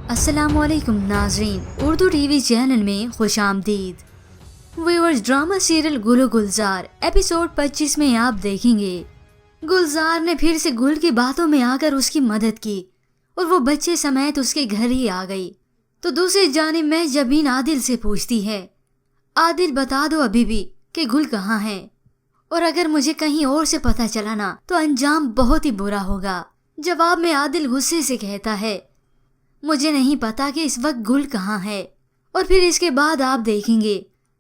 अस्सलाम वालेकुम नाजरीन, उर्दू टीवी चैनल में खुश आमदीद। व्यूअर्स, ड्रामा सीरियल गुल गुलजार एपिसोड 25 में आप देखेंगे गुलजार ने फिर से गुल की बातों में आकर उसकी मदद की और वो बच्चे समेत उसके घर ही आ गई। तो दूसरी जानिब मैं जबीन आदिल से पूछती है, आदिल बता दो अभी भी कि गुल कहाँ है, और अगर मुझे कहीं और से पता चला ना तो अंजाम बहुत ही बुरा होगा। जवाब में आदिल गुस्से से कहता है, मुझे नहीं पता कि इस वक्त गुल कहाँ है। और फिर इसके बाद आप देखेंगे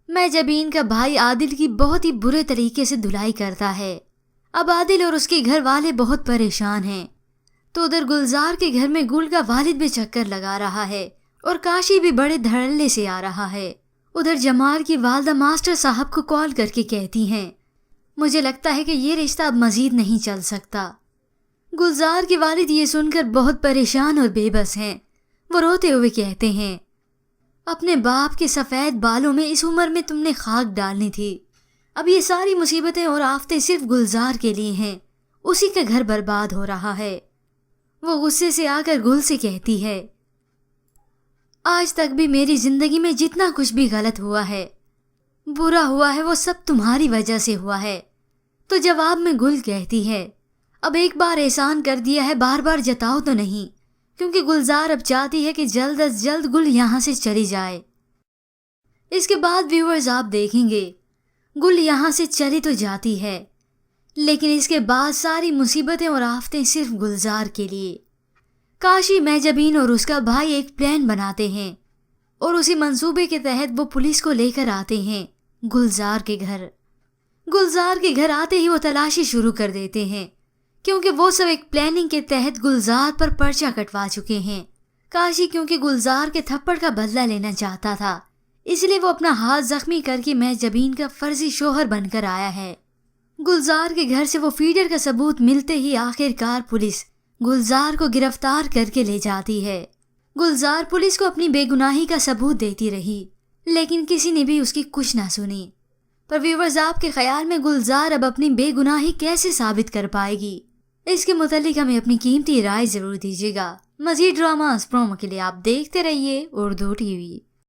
मैं जबीन का भाई आदिल की बहुत ही बुरे तरीके से धुलाई करता है। अब आदिल और उसके घर वाले बहुत परेशान हैं। तो उधर गुलजार के घर में गुल का वालिद भी चक्कर लगा रहा है और काशी भी बड़े धड़ल्ले से आ रहा है। उधर जमाल की वालदा मास्टर साहब को कॉल करके कहती हैं, मुझे लगता है कि ये रिश्ता अब मजीद नहीं चल सकता। गुलजार के वालिद ये सुनकर बहुत परेशान और बेबस हैं। वो रोते हुए कहते हैं, अपने बाप के सफ़ेद बालों में इस उम्र में तुमने खाक डालनी थी। अब ये सारी मुसीबतें और आफतें सिर्फ गुलजार के लिए हैं, उसी का घर बर्बाद हो रहा है। वो गुस्से से आकर गुल से कहती है, आज तक भी मेरी जिंदगी में जितना कुछ भी गलत हुआ है, बुरा हुआ है, वो सब तुम्हारी वजह से हुआ है। तो जवाब में गुल कहती है, अब एक बार एहसान कर दिया है, बार बार जताओ तो नहीं, क्योंकि गुलजार अब चाहती है कि जल्द अज जल्द गुल यहाँ से चली जाए। इसके बाद व्यूअर्स आप देखेंगे गुल यहाँ से चली तो जाती है, लेकिन इसके बाद सारी मुसीबतें और आफतें सिर्फ गुलजार के लिए। काशी, मेजबीन और उसका भाई एक प्लान बनाते हैं और उसी मंसूबे के तहत वो पुलिस को लेकर आते हैं गुलजार के घर। गुलजार के घर आते ही वो तलाशी शुरू कर देते हैं, क्योंकि वो सब एक प्लानिंग के तहत गुलजार पर पर्चा कटवा चुके हैं। काशी क्योंकि गुलजार के थप्पड़ का बदला लेना चाहता था, इसलिए वो अपना हाथ जख्मी करके मेजबीन का फर्जी शोहर बनकर आया है। गुलजार के घर से वो फीडर का सबूत मिलते ही आखिरकार पुलिस गुलजार को गिरफ्तार करके ले जाती है। गुलजार पुलिस को अपनी बेगुनाही का सबूत देती रही, लेकिन किसी ने भी उसकी कुछ ना सुनी। पर व्यूअर्स, आपके ख्याल में गुलजार अब अपनी बेगुनाही कैसे साबित कर पाएगी? इसके मुतालिक हमें अपनी कीमती राय जरूर दीजिएगा। मजीद ड्रामास प्रोमो के लिए आप देखते रहिए उर्दू टीवी।